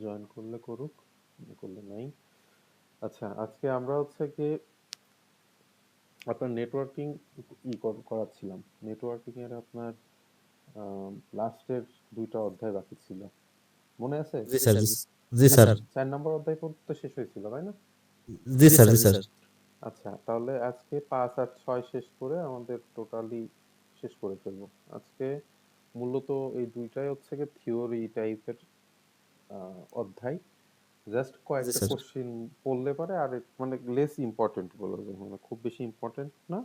Join করলে করুক, না করলে নাই। আচ্ছা, আজকে আমরা হচ্ছে কি আপনার নেটওয়ার্কিং করাচ্ছিলাম। নেটওয়ার্কিং এর আপনার লাস্টের ২টা অধ্যায় বাকি ছিল। মনে আছে? জি স্যার, জি স্যার, ৪ নম্বর অধ্যায় পর্যন্ত শেষ হয়েছিল, তাই না? জি স্যার, জি স্যার। আচ্ছা, তাহলে আজকে ৫ আর ৬ শেষ করে আমাদের টোটালি শেষ করে ফেলবো। আজকে মূলত এই ২টাই হচ্ছে গিয়ে থিওরি টাইপের অধ্যায়। জাস্ট জি কয়েকটা স্যার, কোশ্চেন পড়লে পারে আর মানে লেস ইম্পর্টেন্ট বলা যায়, মানে খুব বেশি ইম্পর্টেন্ট না।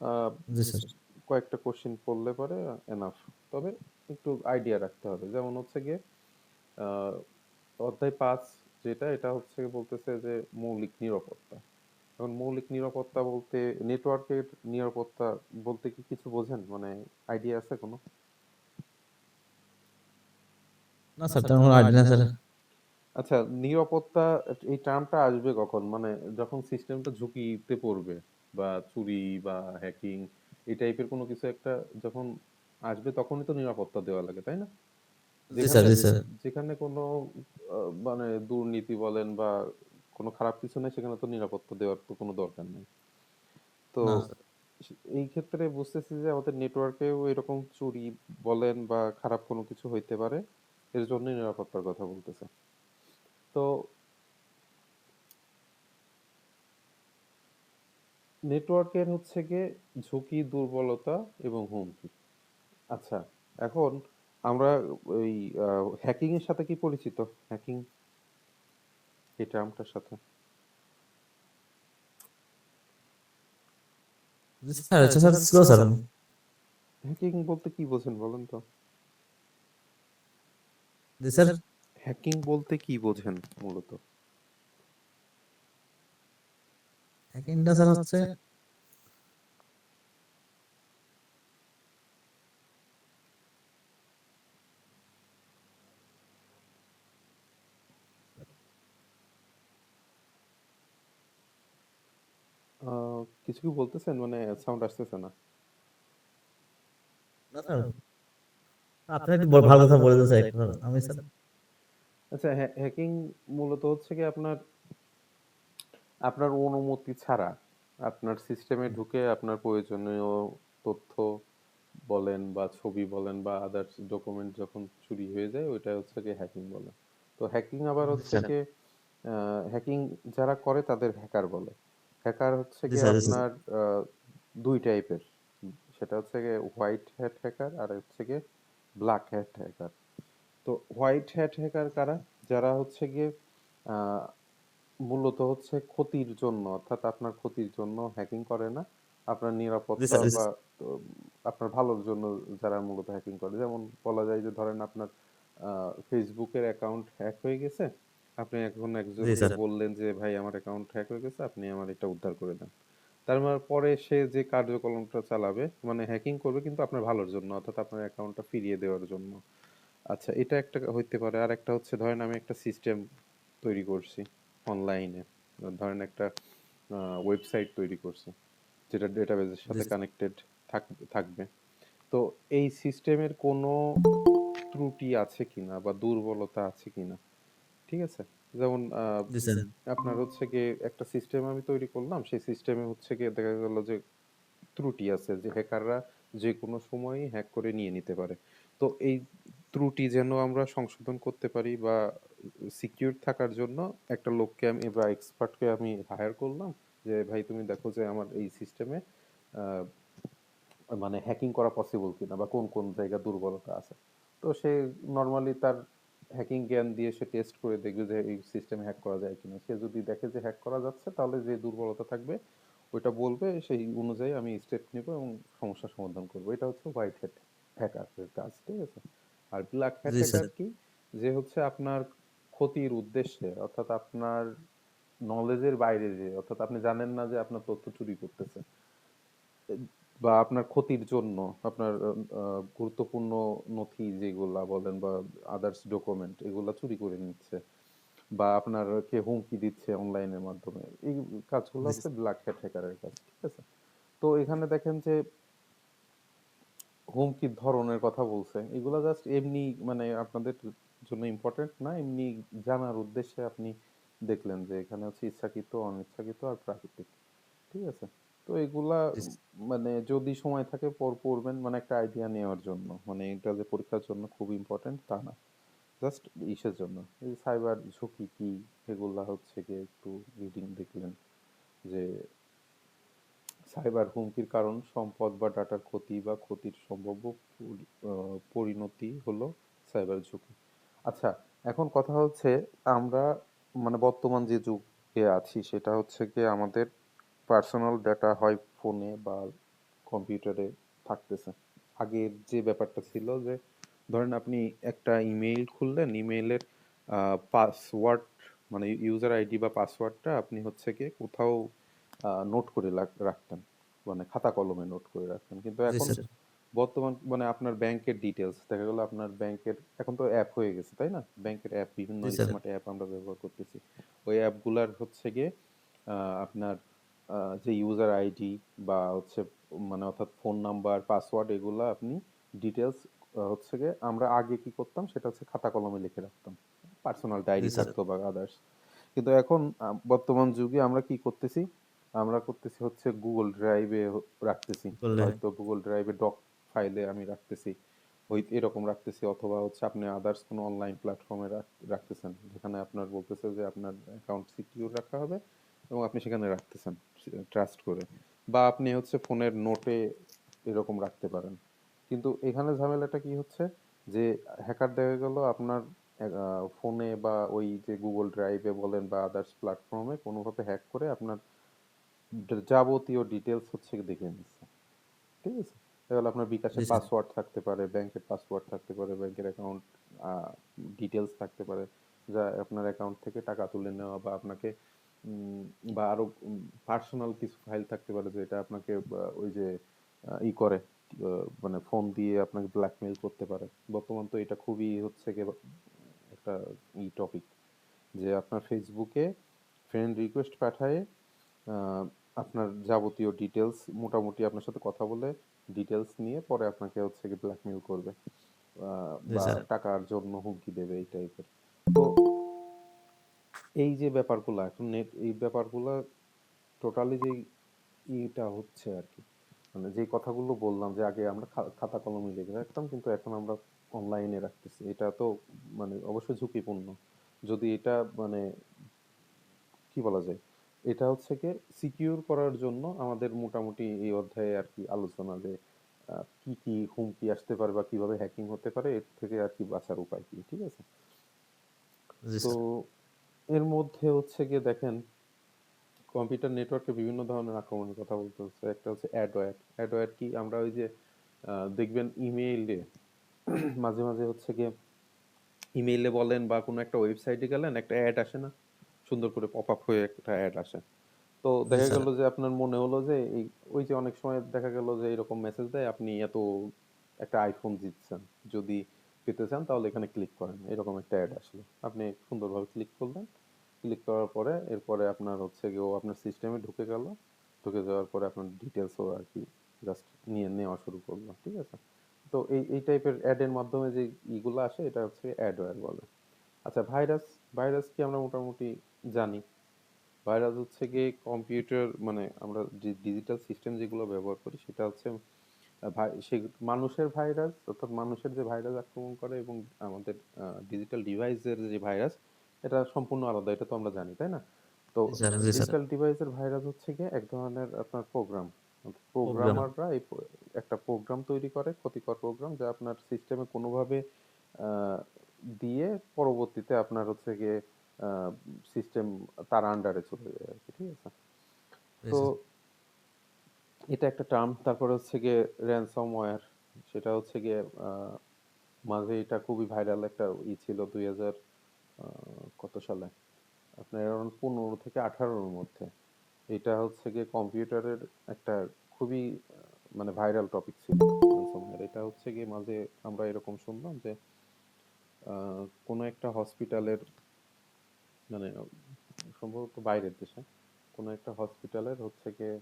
আহ, জি স্যার। কয়েকটা কোশ্চেন পড়লে পারে এনাফ। তবে একটু আইডিয়া রাখতে হবে। যেমন হচ্ছে গিয়ে আহ, অধ্যায় ৫ যেটা, এটা হচ্ছে গিয়ে বলতেছে যে মৌলিক নিরাপত্তা। এখন মৌলিক নিরাপত্তা বলতে নেটওয়ার্কের নিরাপত্তা বলতে কি কিছু বোঝেন, মানে আইডিয়া আছে কোনো? না স্যার, তেমন কোনো আইডিয়া না স্যার। আচ্ছা, নিরাপত্তা এই টার্মটা আসবে কখন, মানে যখন সিস্টেমটা ঝুঁকিতে পড়বে বা চুরি বা হ্যাকিং এই টাইপের কোনো কিছু একটা যখন আসবে তখনই তো নিরাপত্তা দেওয়া লাগে, তাই না? জি স্যার, যেখানে জি স্যার। যেখানে কোনো মানে দুর্নীতি বলেন বা কোনো খারাপ কিছু নেই, সেখানে তো নিরাপত্তা দেওয়ার তো কোনো দরকার নেই। তো না স্যার। এই ক্ষেত্রে বুঝতেছি যে আমাদের নেটওয়ার্কেও এরকম চুরি বলেন বা খারাপ কোনো কিছু হইতে পারে, এর জন্য নিরাপত্তার কথা বলতেছে। তো নেটওয়ার্কের হচ্ছে গিয়ে ঝুঁকি, দুর্বলতা এবং হুমকি। আচ্ছা, এখন আমরা ওই হ্যাকিং এর সাথে কি পরিচিত? হ্যাকিং এই টার্মটার সাথে? জি স্যার, আচ্ছা স্যার, স্লো স্যার। হ্যাকিং বলতে কি বোঝেন বলেন তো? জি স্যার। হ্যাকিং বলতে কি বোঝেন মূলত? হ্যাকিংটা স্যার হচ্ছে কিছু কি বলতেছেন, মানে সাউন্ড আসতেছে না। না স্যার, আপনি একটু ভালো কথা বলে দিন স্যার একটু। আমি স্যার। আচ্ছা, হ্যাকিং মূলত হচ্ছে কি আপনার আপনার অনুমতি ছাড়া আপনার সিস্টেমে ঢুকে আপনার প্রয়োজনীয় তথ্য বলেন বা ছবি বলেন বা আদার্স ডকুমেন্ট যখন চুরি হয়ে যায়, ওইটা হচ্ছে কি হ্যাকিং বলে। তো হ্যাকিং আবার জি হচ্ছে স্যার, কি হ্যাকিং যারা করে তাদের হ্যাকার বলে। হ্যাকার হচ্ছে জি কি স্যার, জি স্যার। আপনার দুই টাইপের। সেটা হচ্ছে গিয়ে হোয়াইট হ্যাট হ্যাকার আর হচ্ছে গিয়ে ব্ল্যাক হ্যাট হ্যাকার। তো হোয়াইট হ্যাট হ্যাকার কারা? যারা হচ্ছে গিয়ে আহ, মূলত হচ্ছে ক্ষতির জন্য, অর্থাৎ আপনার ক্ষতির জন্য হ্যাকিং করে না, আপনার জি নিরাপত্তা স্যার, বা উম, আপনার ভালোর জন্য যারা মূলত হ্যাকিং করে। যেমন বলা যায় যে ধরেন আপনার ফেসবুকের অ্যাকাউন্ট হ্যাক হয়ে গেছে, আপনি এখন জি একজনকে স্যার, বললেন যে ভাই আমার অ্যাকাউন্ট হ্যাক হয়ে গেছে, আপনি আমার এটা উদ্ধার করে দেন। তার মানে পরে সে যে কার্যক্রমটা চালাবে, মানে হ্যাকিং করবে কিন্তু আপনার ভালোর জন্য, অর্থাৎ আপনার অ্যাকাউন্টটা ফিরিয়ে দেওয়ার জন্য। আচ্ছা, এটা একটা হইতে পারে। আর একটা হচ্ছে ধরেন আমি একটা সিস্টেম তৈরি করছি অনলাইনে, ধরেন একটা ওয়েবসাইট তৈরি করছি যেটা ডেটাবেজের জি সাথে স্যার, কানেক্টেড থাকবে। তো এই সিস্টেমের কোনো ত্রুটি আছে কিনা বা দুর্বলতা আছে কিনা, ঠিক আছে? যেমন জি স্যার, আপনার হচ্ছে গিয়ে একটা সিস্টেম আমি তৈরি করলাম, সেই সিস্টেমে হচ্ছে গিয়ে দেখা গেল যে ত্রুটি আছে, যে হ্যাকাররা যে কোনো সময়ই হ্যাক করে নিয়ে নিতে পারে। তো এই ত্রুটি যেন আমরা সংশোধন করতে পারি বা সিকিউর থাকার জন্য একটা লোককে আমি বা এক্সপার্টকে আমি হায়ার করলাম, যে ভাই তুমি দেখো যে আমার এই সিস্টেমে মানে হ্যাকিং করা পসিবল কিনা বা কোন কোন জায়গায় দুর্বলতা আছে। তো সে নর্মালি তার হ্যাকিং জ্ঞান দিয়ে সে টেস্ট করে দেখবে যে এই সিস্টেমে হ্যাক করা যায় কিনা। সে যদি দেখে যে হ্যাক করা যাচ্ছে, তাহলে যে দুর্বলতা থাকবে ওইটা বলবে, সেই অনুযায়ী আমি স্টেপ নিব এবং সমস্যার সমাধান করব। এটা হচ্ছে হোয়াইট হ্যাট হ্যাকারের কাজ, ঠিক আছে? আর ব্ল্যাক হ্যাট জি স্যার, হ্যাকার কি? যে হচ্ছে আপনার ক্ষতির উদ্দেশ্যে, অর্থাৎ আপনার নলেজের বাইরে, যে অর্থাৎ আপনি জানেন না যে আপনার তথ্য চুরি করতেছে, বা আপনার ক্ষতির জন্য আপনার গুরুত্বপূর্ণ নথি যেগুলা বলেন বা আদার্স ডকুমেন্ট এগুলা চুরি করে নিচ্ছে, বা আপনারকে হুমকি দিচ্ছে অনলাইনের মাধ্যমে। এই কাজগুলো জি হচ্ছে ব্ল্যাক হ্যাট হ্যাকারের কাজ, ঠিক আছে? তো এখানে দেখেন যে হুমকির ধরনের কথা বলছে, এগুলা জাস্ট এমনি মানে আপনাদের জন্য ইম্পর্টেন্ট না, এমনি জানার উদ্দেশ্যে আপনি দেখলেন যে এখানে হচ্ছে ইচ্ছাকৃত, অনিচ্ছাকৃত আর প্রাকৃতিক। ঠিক আছে? তো এগুলা জি মানে যদি সময় থাকে পড়বেন, মানে একটা আইডিয়া নেওয়ার জন্য। মানে এটা যে পরীক্ষার জন্য খুব ইম্পর্টেন্ট তা না। জাস্ট ইসের জন্য। এই সাইবার ঝুঁকি কি এগুলা হচ্ছে গিয়ে একটু রিডিং দেখলেন যে সাইবার হুমকির কারণ সম্পদ বা ডাটার ক্ষতি বা ক্ষতির সম্ভাব্য পরিণতি হলো সাইবার ঝুঁকি। আচ্ছা, এখন কথা হচ্ছে আমরা মানে বর্তমান যে যুগে আছি সেটা হচ্ছে গিয়ে আমাদের পার্সোনাল ডাটা হয় ফোনে বা কম্পিউটারে থাকতেছে। আগের যে ব্যাপারটা ছিল যে ধরেন আপনি একটা ইমেইল খুললেন, ইমেইলের পাসওয়ার্ড মানে ইউজার আইডি বা পাসওয়ার্ডটা আপনি হচ্ছে গিয়ে কোথাও নোট করে রাখতেন, মানে খাতা কলমে নোট করে রাখতেন। কিন্তু জি এখন স্যার। বর্তমান মানে আপনার ব্যাংকের ডিটেলস দেখা গেল, আপনার ব্যাংকের এখন তো অ্যাপ হয়ে গেছে তাই না, ব্যাংকের অ্যাপ বিভিন্ন জি স্যার। স্মার্ট অ্যাপ আমরা ব্যবহার করতেছি। ওই অ্যাপগুলার হচ্ছে গিয়ে আপনার যে ইউজার আইডি বা হচ্ছে মানে অর্থাৎ ফোন নাম্বার পাসওয়ার্ড এগুলা আপনি ডিটেলস হচ্ছে গিয়ে আমরা আগে কি করতাম সেটা হচ্ছে খাতা কলমে লিখে রাখতাম, পার্সোনাল জি ডায়েরি স্যার। থাকতো বা আদার্স। কিন্তু এখন বর্তমান যুগে আমরা কি করতেছি, আমরা করতেছি হচ্ছে গুগল ড্রাইভে রাখতেছি, বললে হয়তো গুগল ড্রাইভে ডক ফাইলে আমি রাখতেছি, ওই এরকম রাখতেছি, অথবা হচ্ছে আপনি আদার্স কোনো অনলাইন প্ল্যাটফর্মে রাখতেছেন যেখানে আপনার বলতেছে যে আপনার অ্যাকাউন্ট সিকিউর রাখা হবে এবং আপনি সেখানে রাখতেছেন ট্রাস্ট করে, বা আপনি হচ্ছে ফোনের নোটে এরকম রাখতে পারেন। কিন্তু এখানে ঝামেলাটা কি হচ্ছে যে হ্যাকার দেখা গেল আপনার ফোনে বা ওই যে গুগল ড্রাইভে বলেন বা আদার্স প্ল্যাটফর্মে কোনোভাবে হ্যাক করে আপনার যাবতীয় ডিটেলস হচ্ছে দেখে নিচ্ছে। ঠিক আছে? এবার আপনার জি বিকাশের স্যার। পাসওয়ার্ড থাকতে পারে, ব্যাংকের পাসওয়ার্ড থাকতে পারে, ব্যাংকের অ্যাকাউন্ট ডিটেলস থাকতে পারে, যা আপনার অ্যাকাউন্ট থেকে টাকা তুলে নেওয়া বা আপনাকে উম, বা আরো পার্সোনাল কিছু ফাইল থাকতে পারে যেটা আপনাকে ওই যে ই করে মানে ফোন দিয়ে আপনাকে ব্ল্যাকমেইল করতে পারে। বর্তমান তো এটা খুবই হচ্ছে গিয়ে একটা টপিক যে আপনার ফেসবুকে ফ্রেন্ড রিকোয়েস্ট পাঠায় আহ, আপনার যাবতীয় ডিটেলস মোটামুটি আপনার সাথে কথা বলে ডিটেলস নিয়ে পরে আপনাকে হচ্ছে কি ব্ল্যাকমেল করবে জি বা স্যার। টাকার জন্য হুমকি দেবে এই টাইপের। তো এই যে ব্যাপারগুলো এখন নেট এই ব্যাপারগুলো টোটালি যে ইটা হচ্ছে আর কি, মানে যে কথাগুলো বললাম যে আগে আমরা খাতা কলমে লিখে রাখতাম কিন্তু এখন আমরা অনলাইনে রাখতেছি, এটা তো মানে অবশ্যই ঝুঁকিপূর্ণ। যদি এটা মানে কি বলা যায়, এটা হচ্ছে কি সিকিউর করার জন্য আমাদের মোটামুটি এই অধ্যায়ে আর কি আলোচনা যে কি কি হুমকি আসতে পারে বা কিভাবে হ্যাকিং হতে পারে এর থেকে আর কি বাঁচার উপায় কি। ঠিক আছে? জি তো স্যার। এর মধ্যে হচ্ছে গিয়ে দেখেন কম্পিউটার নেটওয়ার্কে বিভিন্ন ধরনের আক্রমণের কথা বলতে হচ্ছে। একটা হচ্ছে অ্যাডওয়্যার। অ্যাডওয়্যার কি আমরা ওই যে দেখবেন ইমেইলে মাঝে মাঝে হচ্ছে গিয়ে ইমেইলে বলেন বা কোনো একটা ওয়েবসাইটে গেলেন একটা অ্যাড আসে না, সুন্দর করে পপ আপ হয়ে একটা অ্যাড আসে। তো জি দেখা স্যার। গেল যে আপনার মনে হলো যে এই ওই যে অনেক সময় দেখা গেল যে এরকম মেসেজ দেয় আপনি এত একটা আইফোন জিতছেন, যদি পেতে চান তাহলে এখানে ক্লিক করেন, এরকম একটা অ্যাড আসলো, আপনি সুন্দরভাবে ক্লিক করলেন। ক্লিক করার পরে এরপরে আপনার হচ্ছে গিয়ে ও আপনার সিস্টেমে ঢুকে গেল, ঢুকে যাওয়ার পরে আপনার ডিটেলসও আর কি জাস্ট নিয়ে নেওয়া শুরু করলো। ঠিক আছে? তো এই এই টাইপের অ্যাডের মাধ্যমে যে ইগুলো আসে এটা হচ্ছে অ্যাডওয়্যার বলে। আচ্ছা, ভাইরাস। ভাইরাস কি আমরা মোটামুটি জানি। ভাইরাস হচ্ছে গিয়ে কম্পিউটার মানে আমরা যে ডিজিটাল সিস্টেম যেগুলো ব্যবহার করি সেটা হচ্ছে সে মানুষের ভাইরাস, অর্থাৎ মানুষের যে ভাইরাস আক্রমণ করে এবং আমাদের ডিজিটাল ডিভাইসের যে ভাইরাস এটা সম্পূর্ণ আলাদা, এটা তো আমরা জানি তাই না? তো জি স্যার। জি স্যার। ডিজিটাল ডিভাইসের ভাইরাস হচ্ছে গিয়ে এক ধরনের আপনার প্রোগ্রাম, প্রোগ্রাম। প্রোগ্রামাররা একটা প্রোগ্রাম তৈরি করে, ক্ষতিকর প্রোগ্রাম যা আপনার সিস্টেমে কোনোভাবে আহ, দিয়ে পরবর্তীতে আপনার হচ্ছে গিয়ে সিস্টেম তার আন্ডারে চলে যায় আর কি। ঠিক আছে? জি তো স্যার। এটা একটা টার্ম। তারপরে হচ্ছে গিয়ে র্যানসমওয়্যার, সেটা হচ্ছে গিয়ে মাঝে এটা খুবই ভাইরাল একটা ছিল 2000 কত সালে আপনার অ্যারাউন্ড 15 থেকে 18-র মধ্যে। এটা হচ্ছে গিয়ে কম্পিউটারের একটা খুবই মানে ভাইরাল টপিক ছিল র্যানসমওয়্যার। এটা হচ্ছে গিয়ে মাঝে আমরা এরকম শুনলাম যে কোনো একটা হসপিটালের মানে সম্ভবত বাইরের দেশে কোনো একটা হসপিটালের হচ্ছে গিয়ে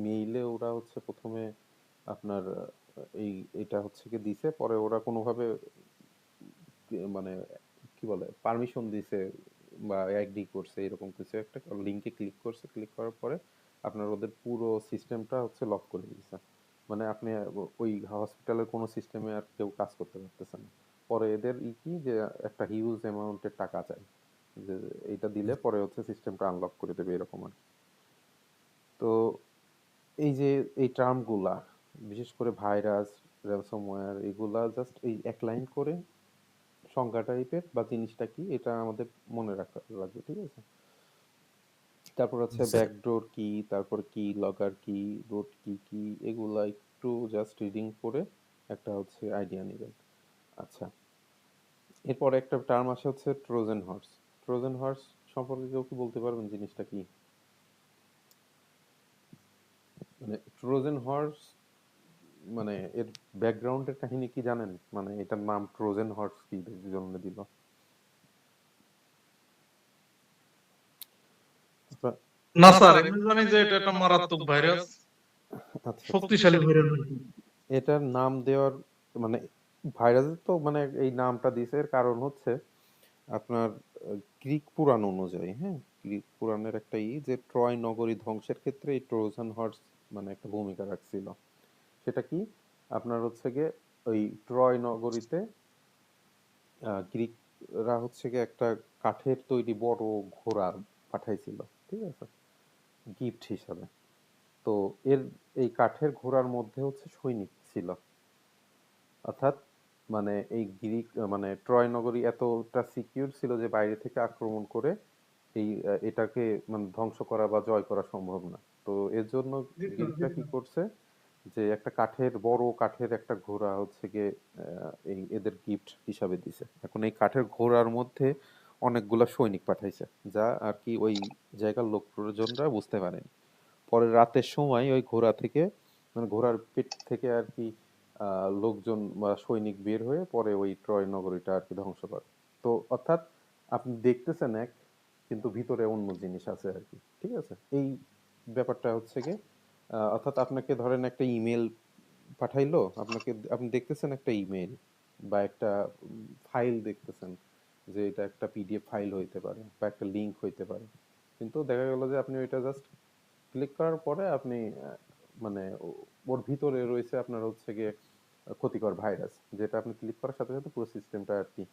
মেইলে ওরা হচ্ছে প্রথমে আপনার এই এটা হচ্ছে গিয়ে দিছে, পরে ওরা কোনোভাবে মানে কি বলে পারমিশন দিছে বা এগ্রি করছে এরকম কিছু একটা লিংকে ক্লিক করছে, ক্লিক করার পরে আপনার ওদের পুরো সিস্টেমটা হচ্ছে লক করে দিয়েছে। মানে আপনি ওই হসপিটালের কোনো সিস্টেমে আর কেউ কাজ করতে পারতেছে না। পরে এদের কি যে একটা হিউজ অ্যামাউন্টের টাকা চাই, যে এইটা দিলে পরে হচ্ছে সিস্টেমটা আনলক করে দেবে এরকম আর কি। তো এই যে এই টার্মগুলা বিশেষ করে ভাইরাস, র্যানসমওয়্যার, এগুলা জাস্ট এই এক লাইন করে সংজ্ঞা টাইপের বা জিনিসটা কি এটা আমাদের মনে রাখা লাগবে, ঠিক আছে? তারপর হচ্ছে স্যার ব্যাকডোর কি, তারপর কি লগর কি, রুট কি কি, এগুলা একটু জাস্ট রিডিং করে একটা হচ্ছে আইডিয়া নেবেন। আচ্ছা, এরপর একটা টার্ম আসে হচ্ছে ট্রোজান হর্স। ট্রোজান হর্স সম্পর্কে কেউ কি বলতে পারবেন জিনিসটা কি? মানে ট্রোজান হর্স মানে এর ব্যাকগ্রাউন্ডের কাহিনী কি জানেন? মানে এটার নাম ট্রোজান হর্স কি জন্য দিল? আপনার- না স্যার, এমনি জানি যে এটা একটা মারাত্মক ভাইরাস, আচ্ছা, শক্তিশালী ভাইরাস। এটার নাম দেওয়ার মানে ভাইরাসের তো মানে এই নামটা দিছে এর কারণ হচ্ছে আপনার গ্রিক পুরাণ অনুযায়ী, হ্যাঁ, গ্রিক পুরাণের একটা যে ট্রয় নগরী ধ্বংসের ক্ষেত্রে এই ট্রোজান হর্স মানে একটা ভূমিকা রাখছিল। সেটা কি আপনার হচ্ছে গিয়ে ওই ট্রয় নগরীতে গ্রিকরা হচ্ছে গিয়ে একটা কাঠের তৈরি বড় ঘোড়া পাঠাইছিল, ঠিক আছে, গিফট হিসাবে। তো এর এই কাঠের ঘোড়ার মধ্যে হচ্ছে সৈনিক ছিল, অর্থাৎ মানে এই গ্রিক মানে ট্রয় নগরী এতটা সিকিউর ছিল যে বাইরে থেকে আক্রমণ করে এটাকে মানে ধ্বংস করা বা জয় করা সম্ভব না। তো এর জন্য গ্রিকরা কি করছে যে একটা বড় কাঠের একটা ঘোড়া হচ্ছে গিয়ে এই এদের গিফট হিসাবে দিছে। এখন এই কাঠের ঘোড়ার মধ্যে অনেকগুলা সৈনিক পাঠাইছে, যা আর কি ওই জায়গার লোকজনরা বুঝতে পারেনি। পরে রাতের সময় ওই ঘোড়া থেকে মানে ঘোড়ার পেট থেকে আর কি লোকজন বা সৈনিক বের হয়ে পরে ওই ট্রয় নগরীটা আর কি ধ্বংস করে। তো অর্থাৎ আপনি দেখতেছেন এক, কিন্তু ভিতরে অন্য জিনিস আছে আর কি, ঠিক আছে? এই ব্যাপারটা হচ্ছে গিয়ে অর্থাৎ আপনাকে ধরেন একটা ইমেল পাঠাইলো আপনাকে, আপনি দেখতেছেন একটা ইমেল বা একটা ফাইল দেখতেছেন যে এটা একটা পিডিএফ ফাইল হইতে পারে বা একটা লিংক হইতে পারে, কিন্তু দেখা গেল যে আপনি ওইটা জাস্ট ক্লিক করার পরে আপনি মানে ওর ভিতরে রয়েছে আপনার হচ্ছে গিয়ে ক্ষতিকর ভাইরাস, যেটা আপনি ক্লিক করার সাথে সাথে পুরো সিস্টেমটা আর কি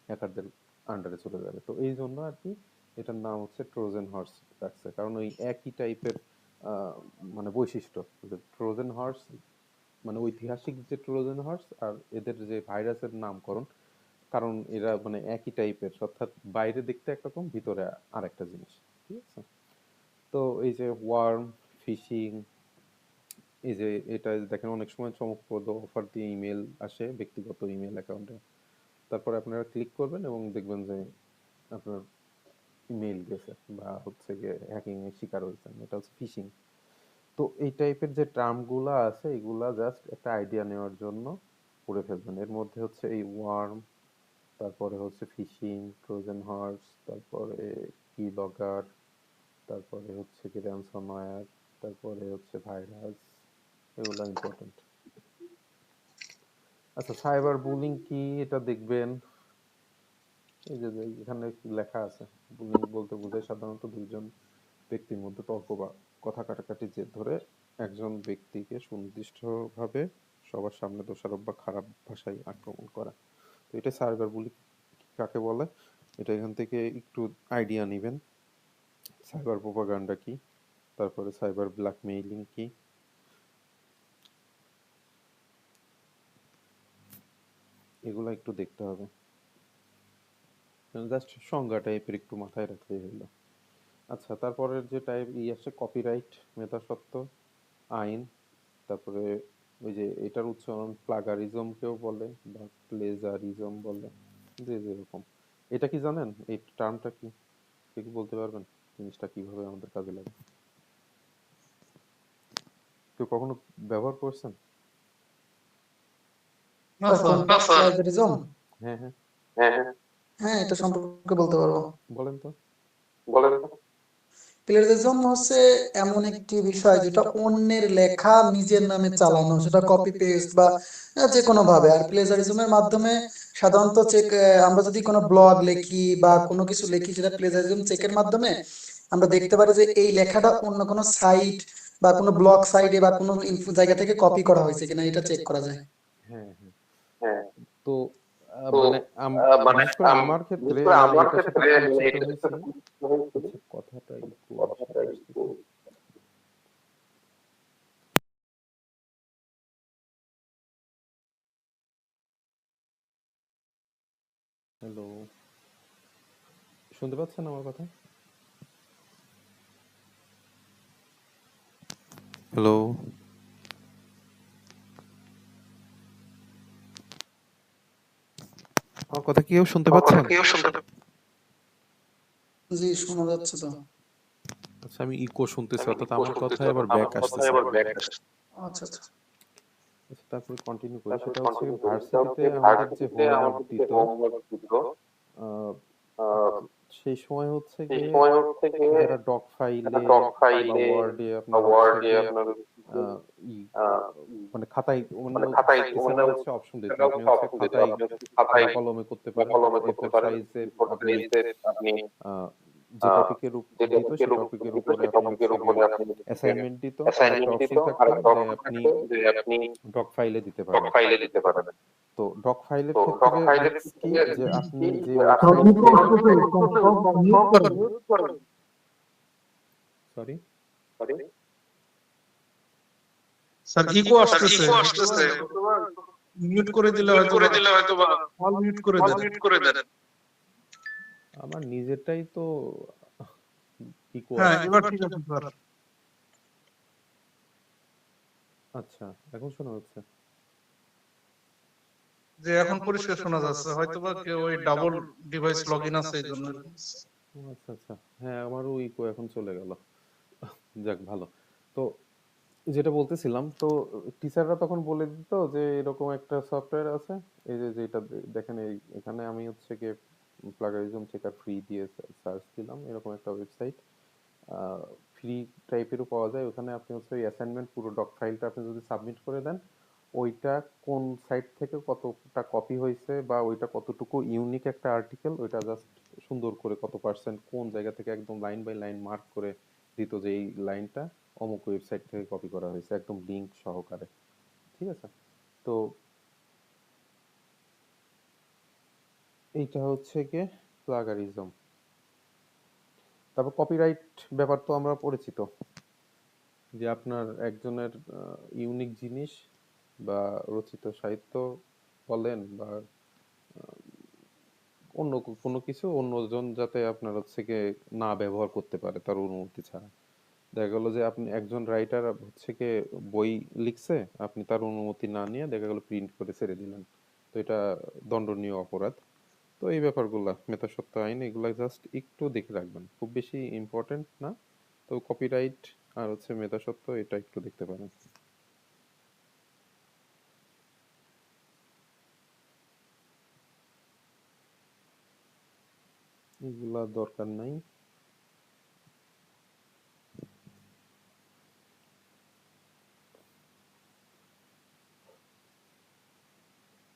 হ্যাকারদের আন্ডারে চলে যাবে। তো এই জন্য আর কি এটার নাম হচ্ছে ট্রোজান হর্স রাখছে, কারণ ওই একই টাইপের মানে বৈশিষ্ট্য। ট্রোজান হর্স মানে ঐতিহাসিক যে ট্রোজান হর্স আর এদের যে ভাইরাসের নামকরণ, কারণ এরা মানে একই টাইপের, অর্থাৎ বাইরে দেখতে একরকম ভিতরে আরেকটা জিনিস, ঠিক আছে? তো এই যে ওয়ার্ম, ফিশিং, এই যে এটা দেখেন অনেক সময় চমকপ্রদ অফার দিয়ে ইমেল আসে ব্যক্তিগত ইমেল অ্যাকাউন্টে, তারপরে আপনারা ক্লিক করবেন এবং দেখবেন যে আপনার ইমেল গেছে বা হচ্ছে গিয়ে হ্যাকিং এর শিকার হয়েছেন, এটা হচ্ছে ফিশিং। তো এই টাইপের যে টার্মগুলো আছে এগুলা জাস্ট একটা আইডিয়া নেওয়ার জন্য পড়ে ফেলবেন। এর মধ্যে হচ্ছে এই ওয়ার্ম, তারপরে হচ্ছে ফিশিং, ট্রোজান হর্স, তারপরে কি লগর, তারপরে হচ্ছে কি র্যানসমওয়্যার, তারপরে হচ্ছে ভাইরাস, এগুলো ইম্পর্টেন্ট। আচ্ছা, সাইবার বুলিং কি এটা দেখবেন। এই যে এখানে লেখা আছে, বুলিং বলতে বোঝায় সাধারণত দুইজন ব্যক্তির মধ্যে তর্ক বা কথা কাটাকাটি জের ধরে একজন ব্যক্তিকে সুনির্দিষ্টভাবে সবার সামনে দোষারোপ বা খারাপ ভাষায় আক্রমণ করা। তো এটা সাইবার বুলিং কাকে বলে এটা এখান থেকে একটু আইডিয়া নেবেন। সাইবার প্রোপাগান্ডা কি, তারপরে সাইবার ব্ল্যাকমেইলিং কি, এগুলো একটু দেখতে হবে। জাস্ট সংজ্ঞা টাইপের একটু মাথায় রাখলেই হলো। আচ্ছা, তারপরের যে টাইপ আসছে কপিরাইট, মেধাস্বত্ব, আইন, তারপরে ওই যে এটার উচ্চারণ প্লাগারিজম কেউ বলে বা প্লেজারিজম বলে, যে যেরকম। এটা কি জানেন এই টার্মটা কি? কেউ কি বলতে পারবেন জিনিসটা কিভাবে আমাদের কাজে লাগে? কেউ কখনো ব্যবহার করছেন? না কোনটা স্যার, প্লাজারিজম? হ্যাঁ হ্যাঁ, হ্যাঁ, এটা সম্পর্কে বলতে পারবো। বলেন তো। প্লেজারিজম হচ্ছে এমন একটি বিষয় যেটা অন্যের লেখা নিজের নামে চালানো, সেটা কপি পেস্ট বা যে কোনো ভাবে। আর প্লেজারিজমের মাধ্যমে সাধারণত চেক, আমরা যদি কোনো ব্লগ লিখি বা কোনো কিছু লিখি, সেটা প্লেজারিজম চেকের মাধ্যমে আমরা দেখতে পারি যে এই লেখাটা অন্য কোনো সাইট বা কোনো ব্লগ সাইটে বা কোনো জায়গা থেকে কপি করা হয়েছে কিনা, এটা চেক করা যায়। হ্যাঁ হ্যাঁ। হ্যাঁ, তো তো মানে মানে বিশেষ করে আমার ক্ষেত্রে আমি এটার সাথে পরিচিত হয়েছি। আচ্ছা, কথাটা একটু আসতেছে। হ্যালো, শুনতে পাচ্ছেন আমার কথা? হ্যালো, আমার কথা কি কেউ শুনতে পাচ্ছেন? জি, শোনা যাচ্ছে তো। আচ্ছা, আমি ইকো শুনতেছি, অর্থাৎ আমার কথাই আবার ব্যাক আসতেছে। আচ্ছা আচ্ছা। আচ্ছা, তারপরে কন্টিনিউ করি। সেটা হচ্ছে ভার্সিটিতে আমাদের যে হোমওয়ার্ক দিত, আহ, সেই সময় হচ্ছে গিয়ে যারা ডক ফাইলে বা ওয়ার্ডে আপনার হচ্ছে গিয়ে আহ, ই মানে খাতায় মানে টিচাররা হচ্ছে অপশন দিত, আপনি হচ্ছে খাতায় কলমে করতে পারেন, এ4 সাইজের আপনি যে টপিকের দিত সেই টপিকের উপরে আপনি হচ্ছে গিয়ে অ্যাসাইনমেন্ট দিত, আরেকটা অপশন থাকতো যে আপনি ডক ফাইলে দিতে পারেন। তো ডক ফাইলের ক্ষেত্রে রিস্ক কি, যে আপনি যে ওয়েবসাইট সরি স্যার ইকো আসতেছে, মিউট করে দিলে হয়তো বা অল মিউট করে দেন। আমার নিজেরটাই তো ইকো হ্যাঁ, আসছে। এবার ঠিক আছে স্যার। আচ্ছা, এখন শোনা যাচ্ছে? যে এখন পরিষ্কার শোনা যাচ্ছে, হয়তো বা কেউ ওই ডাবল ডিভাইস লগইন আছে এই জন্য। ও আচ্ছা আচ্ছা, হ্যাঁ আমারও ইকো এখন চলে গেল। যাক ভালো। তো যেটা বলতেছিলাম, তো টিচাররা তখন বলে দিত যে এরকম একটা সফটওয়্যার আছে, এই যে যেটা দেখেন এখানে আমি হচ্ছে গিয়ে প্লাগারিজম চেকার ফ্রি দিয়ে সার্চ দিলাম, এরকম একটা ওয়েবসাইট ফ্রি টাইপেরও পাওয়া যায়। ওখানে আপনি হচ্ছে ওই অ্যাসাইনমেন্ট পুরো ডক ফাইলটা আপনি যদি সাবমিট করে দেন, ওইটা কোন সাইট থেকে কতটা কপি হয়েছে বা ওইটা কতটুকু ইউনিক একটা আর্টিকেল, ওইটা জাস্ট সুন্দর করে কত পার্সেন্ট কোন জায়গা থেকে একদম লাইন বাই লাইন মার্ক করে দিত যে এই লাইনটা অমুক ওয়েবসাইট থেকে কপি করা হয়েছে, একদম লিঙ্ক সহকারে। ঠিক আছে, তো এইটা হচ্ছে গিয়ে প্লাগারিজম। তারপর কপিরাইট ব্যাপার তো আমরা পরিচিত, যে আপনার একজনের ইউনিক জিনিস বা রচিত সাহিত্য বলেন বা অন্য কোনো কিছু অন্যজন যাতে আপনার হচ্ছে গিয়ে না ব্যবহার করতে পারে তার অনুমতি ছাড়া। দেখা গেল যে আপনি একজন রাইটার হচ্ছে গিয়ে বই লিখছে, আপনি তার অনুমতি না নিয়ে দেখা গেল প্রিন্ট করে ছেড়ে দিলেন, তো এটা দণ্ডনীয় অপরাধ। তো এই ব্যাপারগুলা মেধাস্বত্ব আইন এগুলা জাস্ট একটু দেখে রাখবেন, খুব বেশি ইম্পর্টেন্ট না। তো কপিরাইট আর হচ্ছে মেধাস্বত্ব এটা একটু দেখতে পারেন। এগুলা দরকার নাই।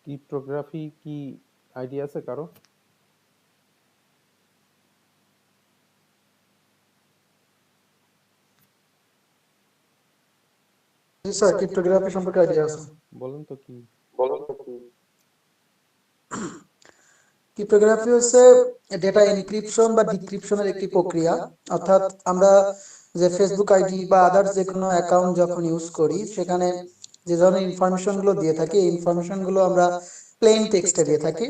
ক্রিপ্টোগ্রাফি কি আইডিয়া আছে কারো? জি স্যার, ক্রিপ্টোগ্রাফি সম্পর্কে আইডিয়া আছে। বলেন তো কি? ক্রিপ্টোগ্রাফি হচ্ছে ডেটা এনক্রিপশন বা ডিক্রিপশনের একটি প্রক্রিয়া। অর্থাৎ আমরা যে ফেসবুক আইডি বা আদার্স যে কোনো অ্যাকাউন্ট যখন ইউজ করি, সেখানে যে ধরনের ইনফরমেশন গুলো দিয়ে থাকি, এই ইনফরমেশন গুলো আমরা প্লেন টেক্সটে দিয়ে থাকি।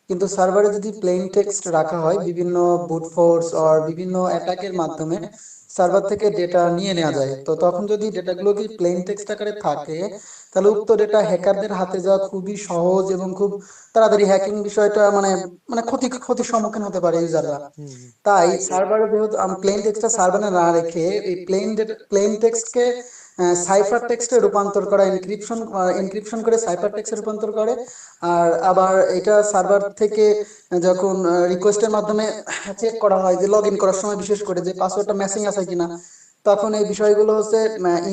কিন্তু সার্ভারে যদি প্লেন টেক্সট রাখা হয়, বিভিন্ন বুট ফোর্স আর বিভিন্ন অ্যাটাকের মাধ্যমে সার্ভার থেকে ডেটা নিয়ে নেওয়া যায়। তো তখন যদি ডেটাগুলো কি প্লেন টেক্সট আকারে থাকে, তাহলে উক্ত ডেটা হ্যাকারদের হাতে যাওয়া খুবই সহজ এবং খুব তাড়াতাড়ি হ্যাকিং বিষয়টা মানে মানে ক্ষতির সম্মুখীন হতে পারে ইউজাররা। তাই সার্ভারে যেহেতু প্লেন টেক্সটটা সার্ভারে না রেখে এই প্লেন টেক্সটকে সাইফার টেক্সটে রূপান্তর করা, এনক্রিপশন করে সাইফার টেক্সটে রূপান্তর করে। আর আবার এটা সার্ভার থেকে যখন রিকোয়েস্টের মাধ্যমে চেক করা হয় যে লগ ইন করার সময় বিশেষ করে যে পাসওয়ার্ডটা ম্যাচিং আছে কিনা, তখন এই বিষয়গুলো হচ্ছে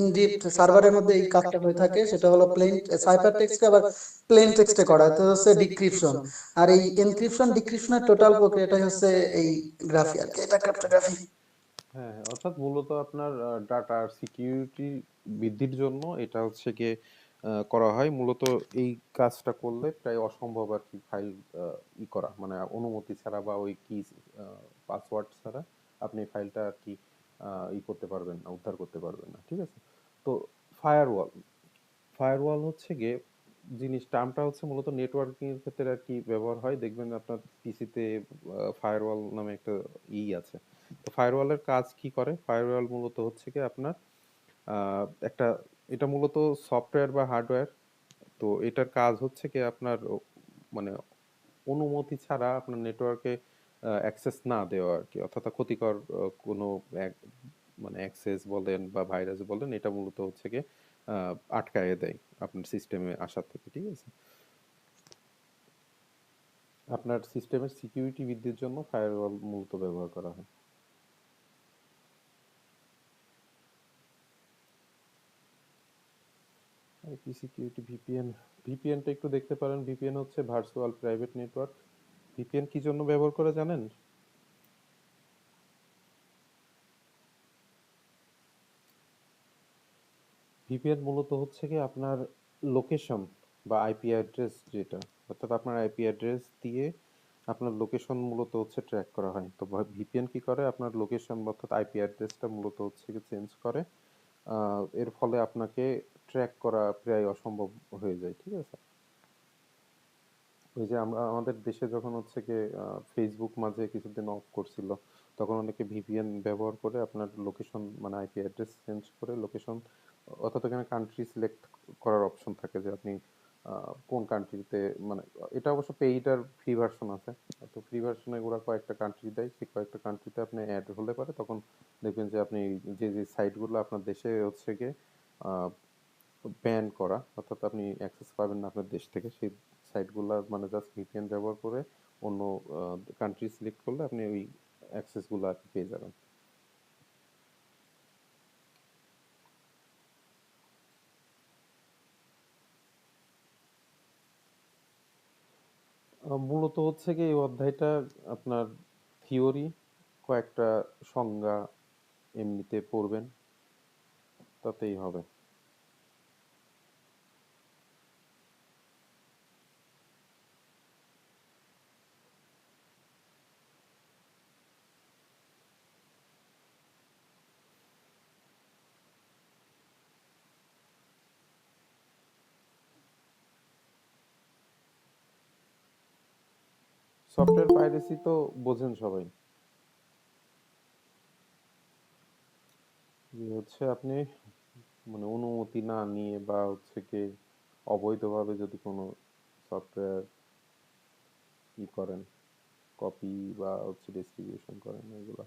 ইনডিপ সার্ভারের মধ্যে এই কাজটা হয়ে থাকে। সেটা হলো প্লেন সাইফার টেক্সটকে আবার প্লেন টেক্সটে করা, তো হচ্ছে ডিক্রিপশন। আর এই এনক্রিপশন ডিক্রিপশনের টোটাল প্রক্রিয়াটাই হচ্ছে এই গ্রাফি আর কি, এটা ক্রিপ্টোগ্রাফি। হ্যাঁ, হ্যাঁ, অর্থাৎ মূলত আপনার ডাটার সিকিউরিটি বৃদ্ধির জন্য এটা হচ্ছে গিয়ে করা হয়। মূলত এই কাজটা করলে প্রায় অসম্ভব আর কি, ফাইল করা মানে অনুমতি ছাড়া বা ওই কি পাসওয়ার্ড ছাড়া আপনি ফাইলটা আর কি করতে পারবেন না, উদ্ধার করতে পারবেন না। ঠিক আছে? তো ফায়ারওয়াল ফায়ারওয়াল হচ্ছে গিয়ে টার্মটা হচ্ছে মূলত নেটওয়ার্কিং এর ক্ষেত্রে আর কি ব্যবহার হয়। দেখবেন আপনার পিসিতে ফায়ারওয়াল নামে একটা আছে। তো ফায়ারওয়ালের কাজ কি করে? ফায়ারওয়াল মূলত হচ্ছে কি আপনার একটা, এটা মূলত সফটওয়্যার বা হার্ডওয়্যার। তো এটার কাজ হচ্ছে কি আপনার মানে অনুমতি ছাড়া আপনার নেটওয়ার্কে অ্যাক্সেস না দেওয়া আর কি, অর্থাৎ ক্ষতিকর কোনো মানে অ্যাক্সেস বলেন বা ভাইরাস বলেন, এটা মূলত হচ্ছে কি আটকায়ে দেয় আপনার সিস্টেমে আসার থেকে। ঠিক আছে? আপনার সিস্টেমের সিকিউরিটি বৃদ্ধির জন্য ফায়ারওয়াল মূলত ব্যবহার করা হয়। আইপি সিকিউরিটি, ভিপিএনটা একটু দেখতে পারেন। ভিপিএন হচ্ছে ভার্চুয়াল প্রাইভেট নেটওয়ার্ক। ভিপিএন কি জন্য ব্যবহার করে জানেন? ভিপিএন মূলত হচ্ছে কি আপনার লোকেশন বা আইপি অ্যাড্রেস, যেটা অর্থাৎ আপনার আইপি অ্যাড্রেস দিয়ে আপনার লোকেশন মূলত হচ্ছে ট্র্যাক করা হয়। তো ভিপিএন কি করে? আপনার লোকেশন অর্থাৎ আইপি অ্যাড্রেসটা মূলত হচ্ছে কি চেঞ্জ করে। এর ফলে আপনাকে ট্র্যাক করা প্রায় অসম্ভব হয়ে যায়। ঠিক আছে? ওই যে আমরা আমাদের দেশে যখন হচ্ছে গিয়ে ফেসবুক মাঝে কিছুদিন অফ করছিল, তখন অনেকে ভিপিএন ব্যবহার করে আপনার লোকেশন মানে আইপি অ্যাড্রেস চেঞ্জ করে লোকেশন, অর্থাৎ এখানে কান্ট্রি সিলেক্ট করার অপশন থাকে যে আপনি কোন কান্ট্রিতে, মানে এটা অবশ্য পেইড আর ফ্রি ভার্সন আছে। তো ফ্রি ভার্সনে ওরা কয়েকটা কান্ট্রি দেয়, সেই কয়েকটা কান্ট্রিতে আপনি অ্যাড হলে পারে তখন দেখবেন যে আপনি যে যে সাইটগুলো আপনার দেশে হচ্ছে গিয়ে ব্যান করা, অর্থাৎ আপনি অ্যাক্সেস পাবেন না আপনার দেশ থেকে, সেই সাইটগুলো মানে জাস্ট ভিপিএন ব্যবহার করে অন্য কান্ট্রি সিলেক্ট করলে আপনি ওই অ্যাক্সেসগুলো আর কি পেয়ে যাবেন। মূলত হচ্ছে কি এই অধ্যায়টা আপনার থিওরি, কয়েকটা সংজ্ঞা এমনিতে পড়বেন, তাতেই হবে। সফটওয়্যার পাইরেসি তো বোঝেন সবাই, যে হচ্ছে আপনি মানে অনুমতি না নিয়ে বা হচ্ছে কি অবৈধভাবে যদি কোনো সফটওয়্যার করেন, কপি বা হচ্ছে ডিস্ট্রিবিউশন করেন, এগুলা।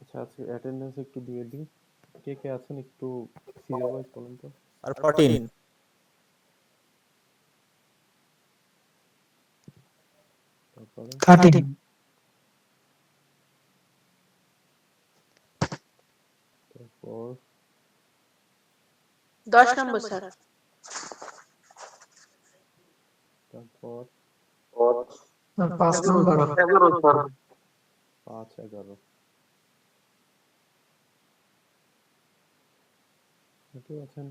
আচ্ছা, আজকে অ্যাটেন্ডেন্স একটু দিয়ে দিই। কে কে আছেন একটু সিরিয়াল ওয়াইজ বলেন তো। আর 14 তারপরে 13 তারপর 10 নম্বর স্যার। তারপর 5 নম্বর 5 11 কেউ আছেন?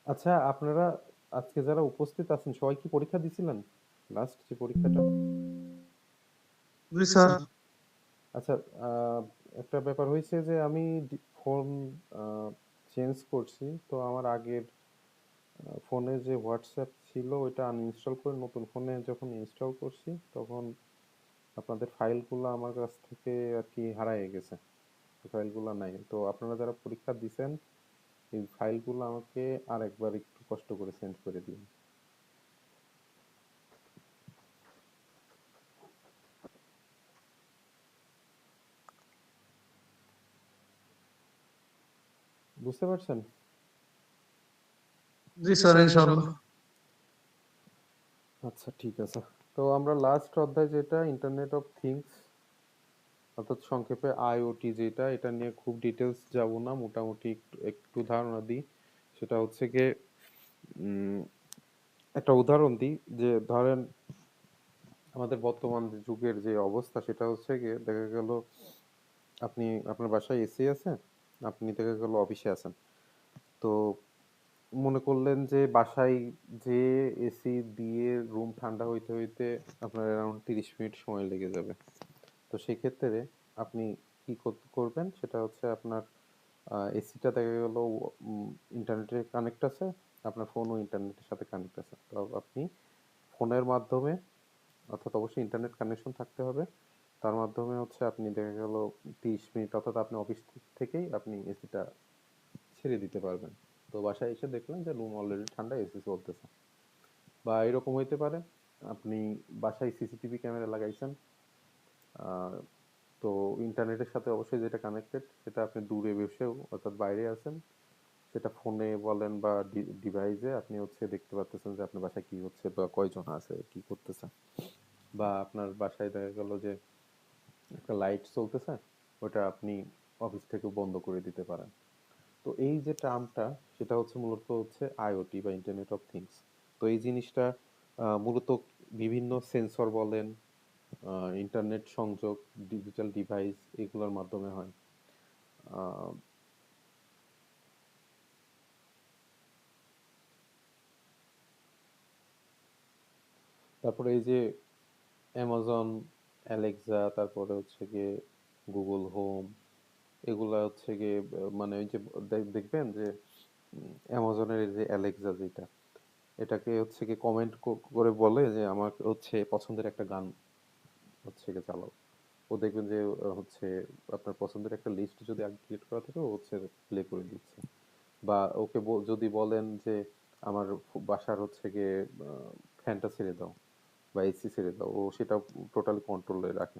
আচ্ছা, আপনারা আজকে যারা উপস্থিত আছেন সবাই কি পরীক্ষা দিছিলেন? লাস্ট যে পরীক্ষাটা? জি স্যার। আচ্ছা, একটা ব্যাপার হয়েছে যে আমি ফোন চেঞ্জ করছি, তো আমার আগের ফোনে যে হোয়াটসঅ্যাপ ছিল ওইটা আনইনস্টল করে নতুন ফোনে যখন ইনস্টল করছি তখন আপনাদের ফাইলগুলো আমার কাছ থেকে আর কি হারায় গেছে। ফাইলগুলো নাই। তো আপনারা যারা পরীক্ষা দিছেন এই ফাইলগুলো আমাকে আরেকবার একটু কষ্ট করে সেন্ড করে দিন। বুঝতে পারছেন? জি স্যার, ইনশাআল্লাহ। আচ্ছা, ঠিক আছে। তো আমরা লাস্ট অধ্যায় যেটা ইন্টারনেট অফ থিংস, অর্থাৎ সংক্ষেপে আইওটি, যেটা এটা নিয়ে খুব ডিটেলস যাব না, মোটামুটি একটু একটু ধারণা দিই। সেটা হচ্ছে গিয়ে একটা উদাহরণ দিই যে ধরেন আমাদের বর্তমান যুগের যে অবস্থা সেটা হচ্ছে গিয়ে দেখা গেল আপনি আপনার বাসায় এসি আছে, আপনি দেখা গেল অফিসে আছেন। তো মনে করলেন যে বাসায় যে এসি দিয়ে রুম ঠান্ডা হইতে হইতে আপনার অ্যারাউন্ড 30 মিনিট সময় লেগে যাবে। তো সেক্ষেত্রে আপনি কি করবেন সেটা হচ্ছে আপনার এসিটা দেখা গেল ইন্টারনেটে কানেক্ট আছে, আপনার ফোনও ইন্টারনেটের সাথে কানেক্ট আছে। তো আপনি ফোনের মাধ্যমে, অর্থাৎ অবশ্যই ইন্টারনেট কানেকশন থাকতে হবে, তার মাধ্যমে হচ্ছে আপনি দেখা গেল 30 মিনিট, অর্থাৎ আপনি অফিস থেকেই আপনি এসিটা ছেড়ে দিতে পারবেন। তো বাসায় এসে দেখলেন যে রুম অলরেডি ঠান্ডা, এসি চলতেছে। বা এরকম হইতে পারে আপনি বাসায় সিসিটিভি ক্যামেরা লাগাইছেন, আহ, তো ইন্টারনেটের সাথে অবশ্যই যেটা কানেক্টেড সেটা আপনি দূরে বসেও, অর্থাৎ বাইরে আছেন, সেটা ফোনে বলেন বা ডিভাইসে আপনি হচ্ছে দেখতে পাচ্ছেন যে আপনার বাসায় কি হচ্ছে বা কয়জন আছে, কি করতেছে। বা আপনার বাসায় দেখা গেল যে একটা লাইট চলতেছে, ওটা আপনি অফিস থেকে বন্ধ করে দিতে পারেন। তো এই যে টার্মটা সেটা হচ্ছে মূলত হচ্ছে আইওটি বা ইন্টারনেট অফ থিংস। তো এই জিনিসটা মূলত বিভিন্ন সেন্সর বলেন, ইন্টারনেট সংযোগ, ডিজিটাল ডিভাইস, এগুলোর মাধ্যমে হয়। আহ, তারপরে এই যে অ্যামাজন অ্যালেক্সা, তারপরে হচ্ছে গিয়ে গুগল হোম, এগুলা হচ্ছে গিয়ে মানে ওই যে দেখবেন যে অ্যামাজনের এই যে অ্যালেক্সা যেটা, এটাকে হচ্ছে গিয়ে কমেন্ট করে বলে যে আমার হচ্ছে পছন্দের একটা গান হচ্ছে গিয়ে চালাও। ও দেখবেন যে হচ্ছে আপনার পছন্দের একটা লিস্ট যদি আগে ক্রিয়েট করা থাকে ও হচ্ছে প্লে করে দিচ্ছে। বা ওকে যদি বলেন যে আমার বাসার হচ্ছে গিয়ে ফ্যানটা ছেড়ে দাও বা এসি ছেড়ে দাও, ও সেটা টোটালি কন্ট্রোলে রাখে।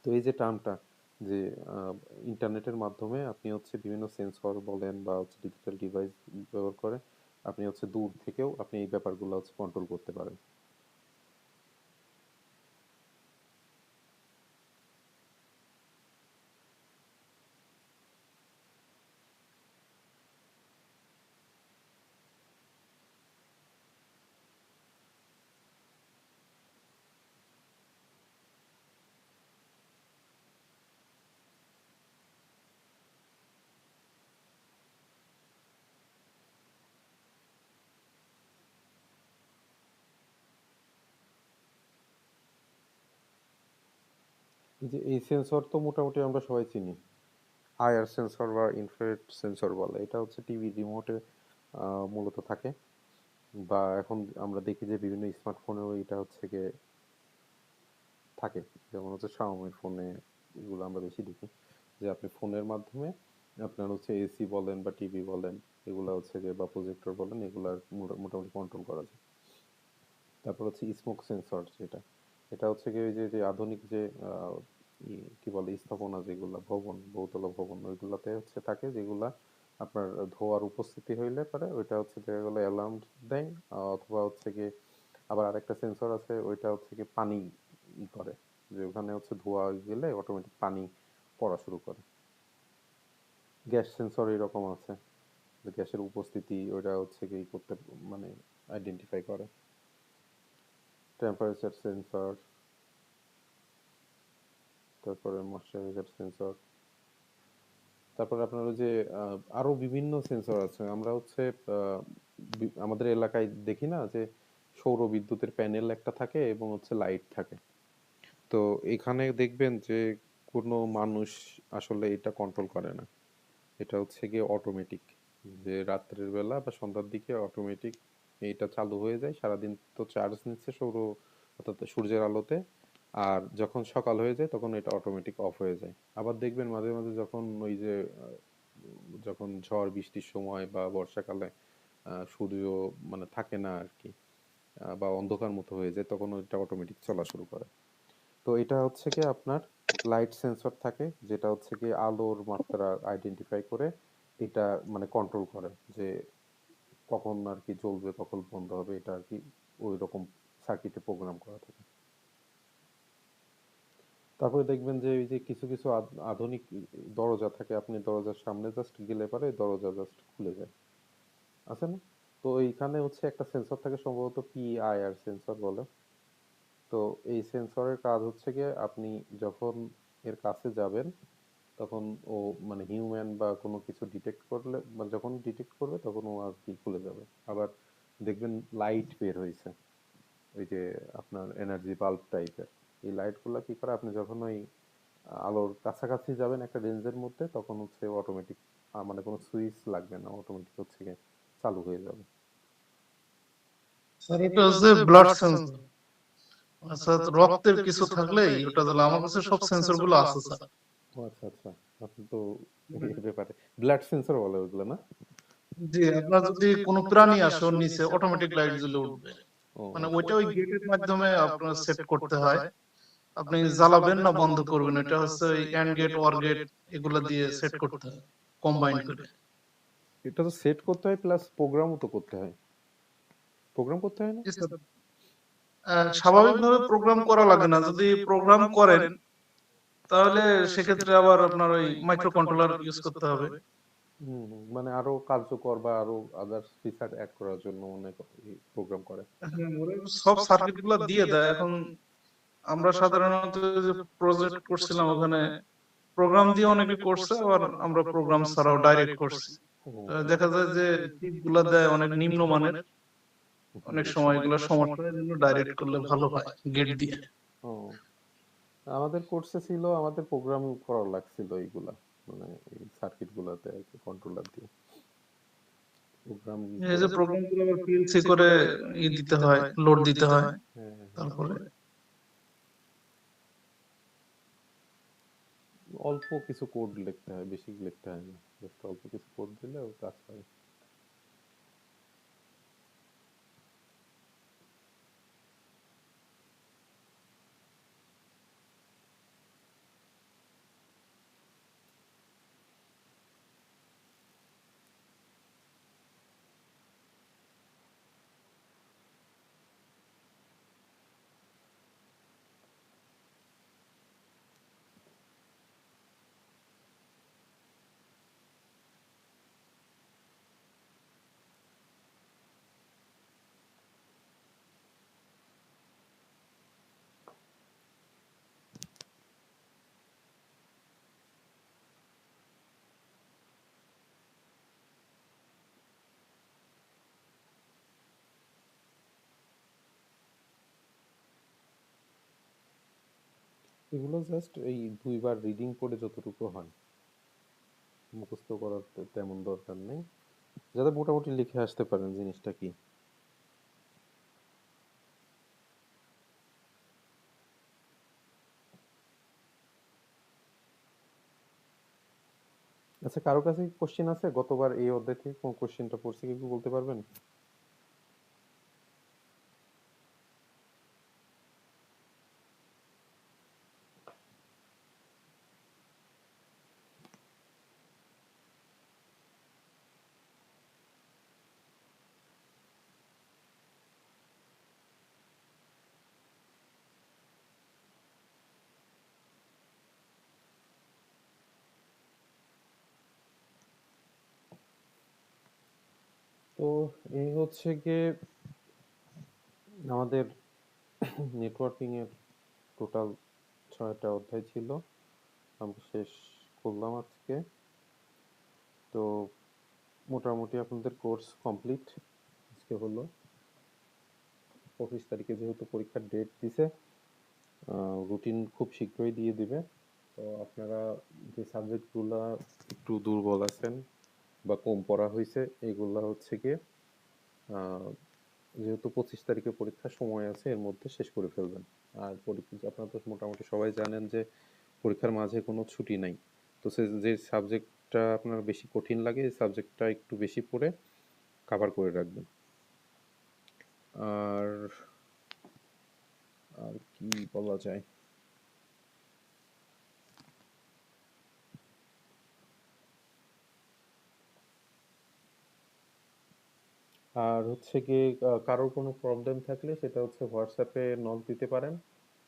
তো এই যে টার্মটা যে ইন্টারনেটের মাধ্যমে আপনি হচ্ছে বিভিন্ন সেন্সর বলেন বা হচ্ছে ডিজিটাল ডিভাইস ব্যবহার করে আপনি হচ্ছে দূর থেকেও আপনি এই ব্যাপারগুলো হচ্ছে কন্ট্রোল করতে পারেন। এই যে এই সেন্সর তো মোটামুটি আমরা সবাই চিনি, আইআর সেন্সর বা ইনফ্রারেড সেন্সর বলে। এটা হচ্ছে টিভি রিমোটে মূলত থাকে, বা এখন আমরা দেখি যে বিভিন্ন স্মার্টফোনেও এটা হচ্ছে গিয়ে থাকে। যেমন হচ্ছে শাওমির ফোনে এগুলো আমরা বেশি দেখি যে আপনি ফোনের মাধ্যমে আপনার হচ্ছে এসি বলেন বা টিভি বলেন, এগুলা হচ্ছে গিয়ে বা প্রজেক্টর বলেন, এগুলা মোটামুটি কন্ট্রোল করা যায়। তারপর হচ্ছে স্মোক সেন্সর, যেটা এটা হচ্ছে গিয়ে ওই যে আধুনিক যে কি বলে স্থাপনা, যেগুলা ভবন, বহুতল ভবন, ওইগুলাতে হচ্ছে থাকে, যেগুলা আপনার ধোঁয়ার উপস্থিতি হইলে পরে ওইটা হচ্ছে দেখা গেলো অ্যালার্ম দেয়। অথবা হচ্ছে গিয়ে আবার আরেকটা সেন্সর আছে, ওইটা হচ্ছে কি পানি করে, যে ওখানে হচ্ছে ধোঁয়া গেলে অটোমেটিক পানি পড়া শুরু করে। গ্যাস সেন্সর এরকম আছে, যে গ্যাসের উপস্থিতি ওইটা হচ্ছে কি করতে, মানে আইডেন্টিফাই করে। টেম্পারেচার সেন্সর, তারপরে ময়শ্চারাইজার সেন্সর, তারপরে আপনার ওই যে আরো বিভিন্ন সেন্সর আছে। আমরা হচ্ছে আমাদের এলাকায় দেখি না যে সৌর বিদ্যুতের প্যানেল একটা থাকে এবং হচ্ছে লাইট থাকে। তো এখানে দেখবেন যে কোনো মানুষ আসলে এটা কন্ট্রোল করে না, এটা হচ্ছে গিয়ে অটোমেটিক, যে রাত্রের বেলা বা সন্ধ্যার দিকে অটোমেটিক এইটা চালু হয়ে যায়। সারাদিন তো চার্জ নিচ্ছে সৌর, অর্থাৎ সূর্যের আলোতে। আর যখন সকাল হয়ে যায় তখন এটা অটোমেটিক অফ হয়ে যায়। আবার দেখবেন মাঝে মাঝে যখন ওই যে যখন ঝড় বৃষ্টির সময় বা বর্ষাকালে সূর্য মানে থাকে না আর কি, বা অন্ধকার মতো হয়ে যায়, তখন ওইটা অটোমেটিক চলা শুরু করে। তো এটা হচ্ছে কি আপনার লাইট সেন্সর থাকে, যেটা হচ্ছে কি আলোর মাত্রা আইডেন্টিফাই করে এটা মানে কন্ট্রোল করে, যে কখন আর কি জ্বলবে কখন বন্ধ হবে, এটা আর কি ওই রকম সার্কিটে প্রোগ্রাম করা থাকে। তারপরে দেখবেন যে এই যে কিছু কিছু আধুনিক দরজা থাকে, আপনি দরজার সামনে জাস্ট গেলে পারে দরজা জাস্ট খুলে যায়, আছে না? তো এইখানে হচ্ছে একটা সেন্সর থাকে, সম্ভবত পিআইআর সেন্সর বলে। তো এই সেন্সরের কাজ হচ্ছে গিয়ে আপনি যখন এর কাছে যাবেন তখন ও মানে হিউম্যান বা কোনো কিছু ডিটেক্ট করলে, বা যখন ডিটেক্ট করবে তখন ও আর কি খুলে যাবে। আবার দেখবেন লাইট বের হয়েছে, ওই যে আপনার এনার্জি বাল্ব টাইপের। এই লাইটগুলো কি করে, আপনি যখন ওই আলোর কাছাকাছি যাবেন একটা রেঞ্জের মধ্যে, তখন হচ্ছে অটোমেটিক, মানে কোনো সুইচ লাগবে না, অটোমেটিক হচ্ছে গিয়ে চালু হয়ে যাবে। স্যার এটা হচ্ছে ব্লাড সেন্সর। আচ্ছা, তো রক্তের কিছু থাকলেই ওটা দিলে আমার কাছে সব সেন্সর গুলো আছে স্যার। ও আচ্ছা আচ্ছা, আপনি তো এই ব্যাপারে ব্লাড সেন্সর বলে ওইগুলো না? জি, আপনার যদি কোনো প্রাণী আসে ওর নিচে অটোমেটিক লাইট জ্বলে উঠবে। ও মানে আচ্ছা। ওইটা ওই গেটের মাধ্যমে আপনার সেট করতে হয়। আপনি জ্বালাবেন না বন্ধ করবেন, এটা হচ্ছে ওই এন্ড গেট ওয়ার গেট এগুলো দিয়ে সেট করতে হয় কম্বাইন করে। এটা তো সেট করতে হয় প্লাস প্রোগ্রামও তো করতে হয়, প্রোগ্রাম করতে হয় না? জি স্যার, স্বাভাবিকভাবে প্রোগ্রাম করা লাগে না, যদি প্রোগ্রাম করেন তাহলে সেক্ষেত্রে আবার আপনার ওই মাইক্রো কন্ট্রোলার ইউজ করতে হবে। হুম হুম, মানে আরো কার্যকর বা আরো আদার্স ফিচার অ্যাড করার জন্য অনেক প্রোগ্রাম করে। হ্যাঁ, ওরা সব সার্কিট গুলো দিয়ে দেয়। এখন আমরা সাধারণত যে প্রজেক্ট করছিলাম ওখানে প্রোগ্রাম দিয়ে অনেকে করছে, আবার আমরা প্রোগ্রাম ছাড়াও ডাইরেক্ট করছি। ও তো দেখা যায় যে চিপ গুলা দেয় অনেক নিম্নমানের, অনেক সময় এগুলো সমস্যা হয়, জন্য ডাইরেক্ট করলে ভালো হয় গেট দিয়ে। ও, আমাদের কোর্সে ছিল, আমাদের প্রোগ্রাম করা লাগছিল এইগুলা, মানে এই সার্কিট গুলাতে আর কি কন্ট্রোলার দিয়ে প্রোগ্রাম এই করে। যে প্রোগ্রাম গুলো আবার পিএলসি করে দিতে হয়, লোড দিতে হয়। হ্যাঁ হ্যাঁ হ্যাঁ। তারপরে অল্প কিছু কোড লিখতে হয়, বেশি লিখতে হয় না, জাস্ট অল্প কিছু কোড দিলে ও কাজ হয়। এগুলো জাস্ট এই দুইবার রিডিং পড়ে যতটুকু হয়, মুখস্থ করার তেমন দরকার নেই, যাতে মোটামুটি লিখে আসতে পারেন জিনিসটা কি। আচ্ছা, কারো কাছে কোশ্চেন আছে? গতবার এই অধ্যায় থেকে কোন কোশ্চেনটা পড়ছে কি একটু বলতে পারবেন? তো এই হচ্ছে গিয়ে আমাদের নেটওয়ার্কিং এর টোটাল 6টা অধ্যায় ছিল, আমরা শেষ করলাম আজকে। তো মোটামুটি আপনাদের কোর্স কমপ্লিট। আজকে হলো 25 তারিখে, যেহেতু পরীক্ষার ডেট দিছে, রুটিন খুব শীঘ্রই দিয়ে দিবে। তো আপনারা যে সাবজেক্টগুলা একটু দুর্বল আছেন বা কম পড়া হয়েছে, এগুলা হচ্ছে গিয়ে যেহেতু 25 তারিখে পরীক্ষা, সময় আছে, এর মধ্যে শেষ করে ফেলবেন। আর পরীক্ষা আপনারা তো মোটামুটি সবাই জানেন যে পরীক্ষার মাঝে কোনো ছুটি নাই। তো যে সাবজেক্টটা আপনার বেশি কঠিন লাগে, এই সাবজেক্টটা একটু বেশি পড়ে কভার করে রাখবেন। আর আর কি বলা যায়? আর হচ্ছে গিয়ে কারোর কোনো প্রবলেম থাকলে সেটা হচ্ছে হোয়াটসঅ্যাপে নক দিতে পারেন,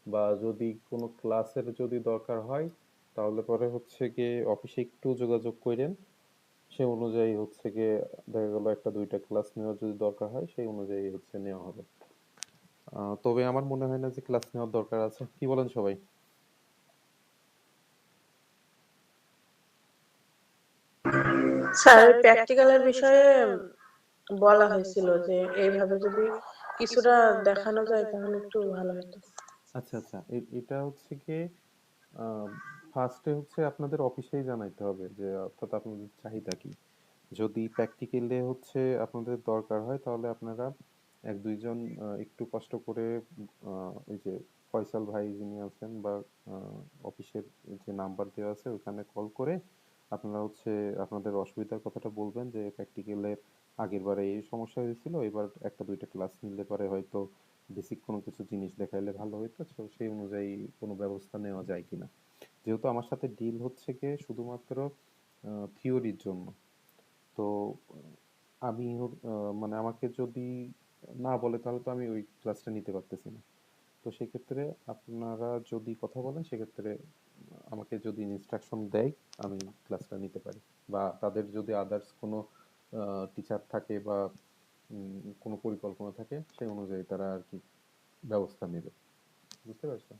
বা যদি কোনো ক্লাসের যদি দরকার হয় তাহলে পরে হচ্ছে গিয়ে অফিসে একটু যোগাযোগ করেন। সে অনুযায়ী হচ্ছে গিয়ে দেখা গেল একটা দুইটা ক্লাস নেওয়ার যদি দরকার হয় সেই অনুযায়ী হচ্ছে নেওয়া হবে। তবে আমার মনে হয় না যে ক্লাস নেওয়ার দরকার আছে। কি বলেন সবাই? স্যার ওই প্র্যাকটিক্যালের বিষয়ে বলা হয়েছিল যে এইভাবে যদি কিছুটা দেখানো যায় তাহলে একটু ভালো হতো। আচ্ছা আচ্ছা, এটা হচ্ছে গিয়ে ফার্স্টে হচ্ছে আপনাদের অফিসেই জানাইতে হবে যে অর্থাৎ আপনাদের চাহিদা কি। যদি প্র্যাকটিক্যালে হচ্ছে আপনাদের দরকার হয় তাহলে আপনারা এক দুইজন একটু কষ্ট করে ওই যে ফয়সাল ভাই যিনি আছেন বা অফিসের যে নাম্বার দেওয়া আছে ওখানে কল করে আপনারা হচ্ছে আপনাদের অসুবিধার কথাটা বলবেন যে প্র্যাকটিক্যালের আগের বারে এই সমস্যা হয়েছিল, এবার একটা দুইটা ক্লাস নিলে পরে হয়তো বেসিক কোনো কিছু জিনিস দেখাইলে ভালো হতো, তো সেই অনুযায়ী কোনো ব্যবস্থা নেওয়া যায় কিনা। যেহেতু আমার সাথে ডিল হচ্ছে গিয়ে শুধুমাত্র থিওরির জন্য, তো আমি মানে আমাকে যদি না বলে তাহলে তো আমি ওই ক্লাসটা নিতে পারতেছি না। তো সেক্ষেত্রে আপনারা যদি কথা বলেন সেক্ষেত্রে আমাকে যদি ইনস্ট্রাকশন দেয় আমি ক্লাসটা নিতে পারি, বা তাদের যদি আদার্স কোনো টিচার থাকে বা কোনো পরিকল্পনা থাকে সেই অনুযায়ী তারা আর কি ব্যবস্থা নেবে। বুঝতে পারছো?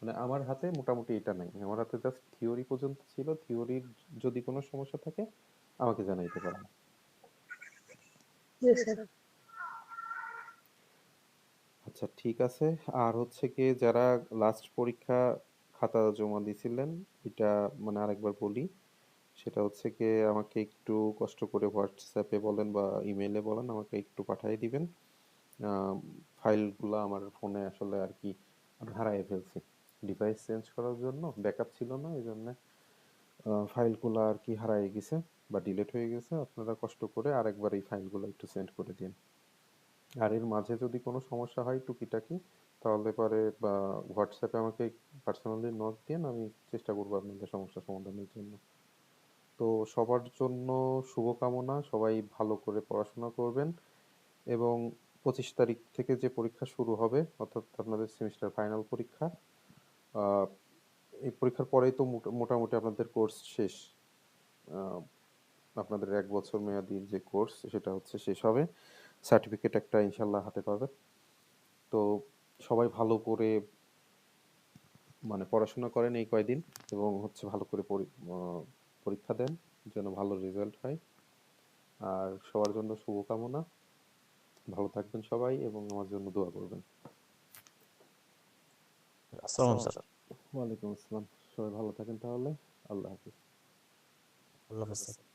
মানে আমার হাতে মোটামুটি এটা নাই, আমার হাতে জাস্ট থিওরি পর্যন্ত ছিল। থিওরির যদি কোনো সমস্যা থাকে আমাকে জানাইতে পারেন। জি স্যার। আচ্ছা ঠিক আছে। আর হচ্ছে গিয়ে যারা লাস্ট পরীক্ষা খাতা জমা দিছিলেন, এটা মানে আরেকবার বলি, সেটা হচ্ছে গিয়ে আমাকে একটু কষ্ট করে হোয়াটসঅ্যাপে বলেন বা ইমেইলে বলেন, আমাকে একটু পাঠিয়ে দিবেন। ফাইলগুলো আমার ফোনে আসলে আর কি আমি হারাই ফেলছি, ডিভাইস চেঞ্জ করার জন্য ব্যাকআপ ছিল না, এই জন্য ফাইলগুলো আর কি হারাই গেছে বা ডিলিট হয়ে গেছে। আপনারা কষ্ট করে আরেকবার এই ফাইলগুলো একটু সেন্ড করে দিন। আর এর মাঝে যদি কোনো সমস্যা হয় টুকিটাকি তাহলে পরে বা হোয়াটসঅ্যাপে আমাকে পার্সোনালি নক দিন, আমি চেষ্টা করবো আপনাদের সমস্যা সমাধানের জন্য। তো সবার জন্য শুভকামনা, সবাই ভালো করে পড়াশোনা করবেন এবং 25 তারিখ থেকে যে পরীক্ষা শুরু হবে অর্থাৎ আপনাদের সেমিস্টার ফাইনাল পরীক্ষা, আহ, এই পরীক্ষার পরেই তো মোটামুটি আপনাদের কোর্স শেষ। আহ, আপনাদের 1 বছর মেয়াদী যে কোর্স সেটা হচ্ছে শেষ হবে, সার্টিফিকেট একটা ইনশাল্লাহ হাতে পাবেন। তো সবাই ভালো করে মানে পড়াশোনা করেন এই কয়দিন এবং হচ্ছে ভালো করে পরীক্ষা দেন যেন ভালো রেজাল্ট হয়। আর সবার জন্য শুভকামনা, ভালো থাকবেন সবাই এবং আমার জন্য দোয়া করবেন। আসসালাম স্যার। ওয়ালাইকুম আসসালাম। সবাই ভালো থাকেন তাহলে। আল্লাহ হাফিজ। আল্লাহ হাফেজ স্যার।